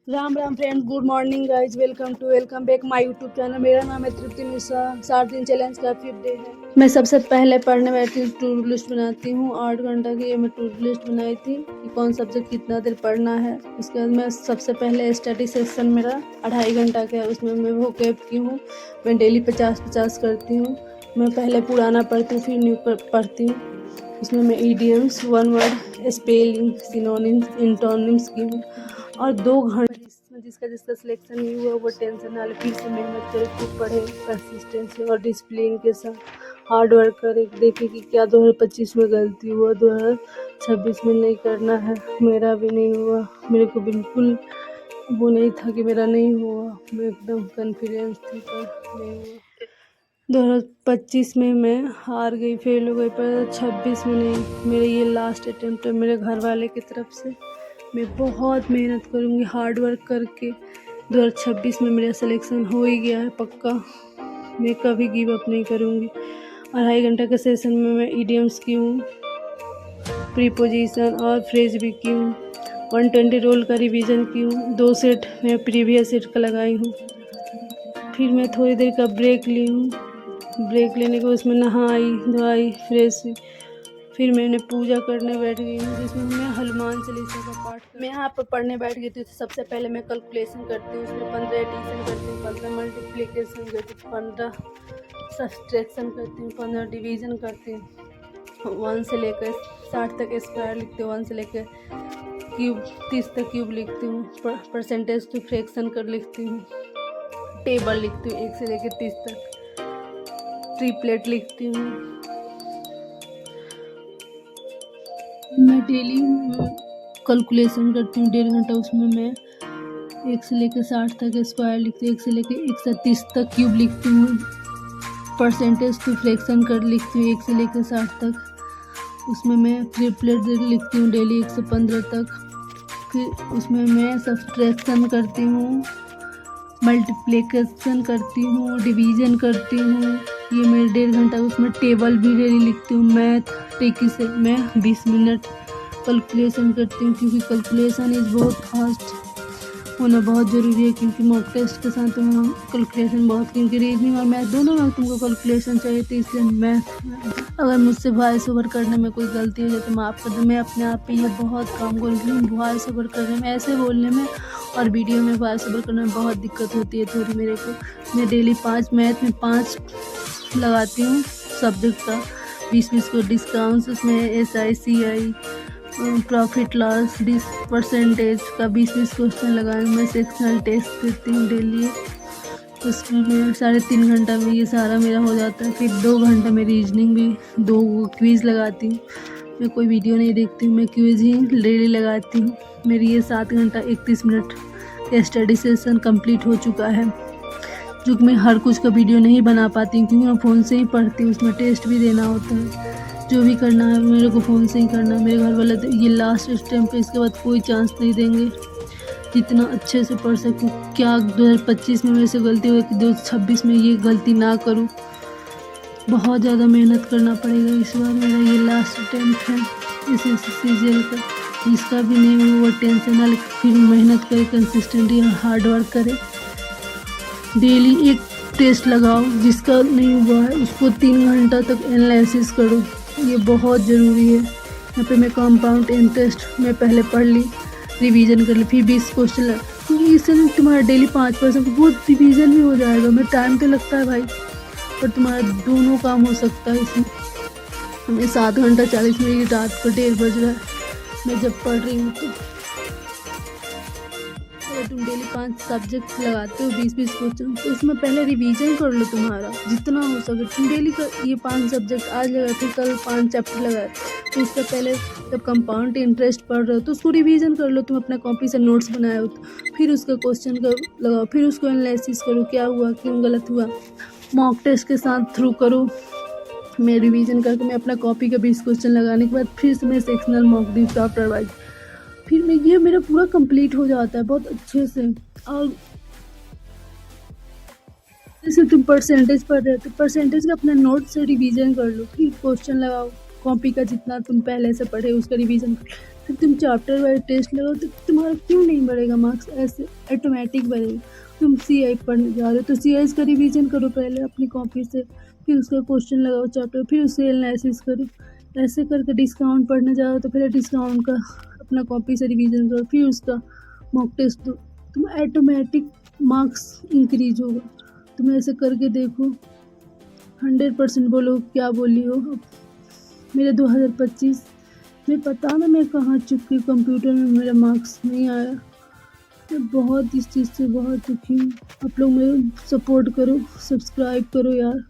Ram Ram friend, good morning guys, welcome back my YouTube channel. मेरा नाम है तृप्ति मिश्रा। 7 दिन चैलेंज का 5th डे है। मैं सबसे पहले पढ़ने बैठती हूँ, टू डू लिस्ट बनाती हूँ। 8 घंटा की मैं टू डू लिस्ट बनाई थी कि कौन सब्जेक्ट कितना देर पढ़ना है। उसके बाद मैं सबसे पहले स्टडी सेशन मेरा 2.5 घंटा का है, उसमें मैं वो कैप की हूँ। मैं डेली 50-50 करती हूँ। मैं पहले पुराना पढ़ती हूँ, फिर न्यू पढ़ती हूँ। उसमें मैं idioms, one word, spelling, synonyms, antonyms की हूँ। और 2 घंटे जिसका सिलेक्शन नहीं हुआ वो टेंशन ना ले, फिर से मेहनत करे, खूब पढ़े, कंसिस्टेंसी और डिसिप्लिन के साथ हार्ड वर्क करे। देखे कि क्या 2025 में गलती हुआ 2026 में नहीं करना है। मेरा भी नहीं हुआ, मेरे को बिल्कुल वो नहीं था कि मेरा नहीं हुआ। मैं एकदम कॉन्फिडेंस थी पर नहीं हुआ। 2025 में मैं हार गई, फेल हो गई, पर 26 में नहीं। मेरे ये लास्ट अटेम्प्ट है मेरे घर वाले की तरफ से। मैं बहुत मेहनत करूँगी, हार्ड वर्क करके 2026 में मेरा सिलेक्शन हो ही गया है पक्का। मैं कभी गिव अप नहीं करूँगी। 2.5 घंटे के सेशन में मैं इडियम्स की हूँ, प्रीपोजिशन और फ्रेज भी की हूँ। 120 रोल का रिवीजन की हूँ। 2 सेट मैं प्रीवियस सेट का लगाई हूँ। फिर मैं थोड़ी देर का ब्रेक ली हूँ। ब्रेक लेने के बाद उसमें नहाई धोई, फ्रेश हुई। फिर मैंने पूजा करने बैठ गई हूँ, जिसमें मैं हनुमान चालीसा का पाठ मैं यहाँ पर पढ़ने बैठ गई थी। तो सबसे पहले मैं कैलकुलेशन करती हूँ, उसमें 15 एडिशन करती हूँ, 15 मल्टीप्लिकेशन करती हूँ, 15 सब्ट्रैक्शन करती हूँ, 15 डिवीजन करती हूँ। 1 से लेकर 60 तक स्क्वायर लिखती हूँ, 1 से लेकर क्यूब 30 तक क्यूब लिखती हूँ। परसेंटेज टू फ्रैक्शन कर लिखती हूँ। टेबल लिखती हूँ 1 से लेकर 30 तक। ट्रिपलेट लिखती हूँ। मैं डेली कैलकुलेशन करती हूँ 1.5 घंटा। उसमें मैं 1 से लेकर 60 तक स्क्वायर लिखती हूँ, 1 से लेकर 130 तक क्यूब लिखती हूँ। परसेंटेज टू फ्रैक्शन कर लिखती हूँ 1 से लेकर 60 तक। उसमें मैं ट्रिपलेट लिखती हूँ डेली 1 से 15 तक। फिर उसमें मैं सब्ट्रैक्शन करती हूँ, मल्टीप्लिकेशन करती हूँ, डिवीज़न करती हूँ। ये मेरे 1.5 घंटा। उसमें टेबल भी डेली लिखती हूँ। मैथ ट्रिकी से मैं 20 मिनट कैलकुलेशन करती हूँ, क्योंकि कैलकुलेशन इज़ बहुत फास्ट होना बहुत ज़रूरी है। क्योंकि मॉक टेस्ट के साथ हम कैलकुलेशन बहुत, क्योंकि रीजनिंग और मैथ दोनों में तुमको कैलकुलेशन चाहिए, तो इसलिए मैथ। अगर मुझसे वॉइस ओवर करने में कोई गलती हो जाए तो माफ़ कर दो। मैं अपने आप पे ये बहुत काम करती हूँ, वॉइस ओवर करने में, ऐसे बोलने में और वीडियो में वॉइस ओवर करने में बहुत दिक्कत होती है थोड़ी मेरे को। मैं डेली 5 मैथ में 5 लगाती हूँ सब्जेक्ट का, 20-20 को डिस्काउंट्स। उसमें SI CI profit loss percentage का 20-20 क्वेश्चन लगाए। मैं सेक्शनल टेस्ट देती हूँ डेली। उसमें मैं 3.5 घंटा में ये सारा मेरा हो जाता है। फिर 2 घंटा में रीजनिंग भी 2 क्विज़ लगाती हूँ। मैं कोई वीडियो नहीं देखती हूँ, मैं क्विज़ ही डेली लगाती हूँ। मेरी ये 7 घंटा 31 मिनट का स्टडी सेशन कंप्लीट हो चुका है। जो कि मैं हर कुछ का वीडियो नहीं बना पाती हूँ, क्योंकि मैं फ़ोन से ही पढ़ती हूँ। उसमें टेस्ट भी देना होता है, जो भी करना है मेरे को फ़ोन से ही करना है। मेरे घर वाले तो ये लास्ट स्टेप पे, इसके बाद कोई चांस नहीं देंगे। जितना अच्छे से पढ़ सकूँ, क्या 2025 में मेरे से गलती हुई कि 2026 में ये गलती ना करूँ। बहुत ज़्यादा मेहनत करना पड़ेगा इस बार। मेरा ये लास्ट अटेम्प्ट है इस CGL का। जिसका भी नहीं हुआ वो टेंशन ना ले, फिर मेहनत करे, कंसिस्टेंटली हार्ड वर्क करे। डेली एक टेस्ट लगाओ, जिसका नहीं हुआ है उसको 3 घंटा तक एनालिसिस करो, ये बहुत ज़रूरी है। यहाँ पे मैं कंपाउंड इंटरेस्ट में पहले पढ़ ली, रिवीजन कर ली, फिर 20 क्वेश्चन लगा, क्योंकि इससे तुम्हारा डेली 5% वो रिवीजन भी हो जाएगा। मैं टाइम तो लगता है भाई, पर तुम्हारा दोनों काम हो सकता है इसमें। हमें 7 घंटा 40 मिनट, रात को 1:30 बज रहा है मैं जब पढ़ रही हूँ। तो अगर तुम डेली 5 सब्जेक्ट लगाते हो 20-20 क्वेश्चन, तो उसमें पहले रिवीजन कर लो तुम्हारा जितना हो सके। तुम डेली का ये 5 सब्जेक्ट आज लगाए, फिर कल 5 चैप्टर लगाए, तो उससे पहले जब कंपाउंड इंटरेस्ट पढ़ रहे हो तो उसको रिवीजन कर लो। तुम अपना कॉपी से नोट्स बनाए हो तो फिर उसका क्वेश्चन का लगाओ, फिर उसको एनालिसिस करो, क्या हुआ, क्यों गलत हुआ। मॉक टेस्ट के साथ थ्रू करो। मैं रिवीजन करके मैं अपना कॉपी का 20 क्वेश्चन लगाने के बाद फिर से मैं sectional mock the chapter wise. फिर मैं ये मेरा पूरा कंप्लीट हो जाता है बहुत अच्छे से। और जैसे तुम परसेंटेज पढ़ रहे हो तो परसेंटेज का अपना नोट से रिवीजन कर लो, फिर क्वेश्चन लगाओ, कॉपी का जितना तुम पहले से पढ़े उसका रिवीजन कर। फिर तुम चैप्टर वाइज टेस्ट लगाओ तो तुम्हारा क्यों नहीं बढ़ेगा मार्क्स, ऐसे ऑटोमेटिक बढ़ेगा। तुम CI पढ़ने जा रहे हो तो CI का रिवीजन करो पहले अपनी कॉपी से, फिर उसका क्वेश्चन लगाओ चैप्टर, फिर उसे एनालिसिस करो। ऐसे करके डिस्काउंट पढ़ने जाओ तो पहले डिस्काउंट का अपना कॉपी से रिवीजन करो, फिर उसका मॉक टेस्ट दो, तुम ऑटोमेटिक मार्क्स इंक्रीज होगा। तुम ऐसे करके देखो, 100% बोलो क्या बोली हो। मेरे 2025 में पता ना मैं कहाँ चुकी, कंप्यूटर में मेरा मार्क्स नहीं आया। मैं बहुत इस चीज़ से बहुत दुखी हूँ। आप लोग मेरे सपोर्ट करो, सब्सक्राइब करो यार।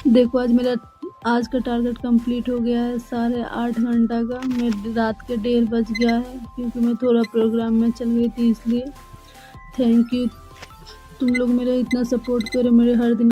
देखो आज का टारगेट कंप्लीट हो गया है, 8.5 घंटा का। मैं रात के 1:30 बज गया है क्योंकि मैं थोड़ा प्रोग्राम में चल गई थी इसलिए। थैंक यू, तुम लोग मेरा इतना सपोर्ट करो मेरे हर दिन।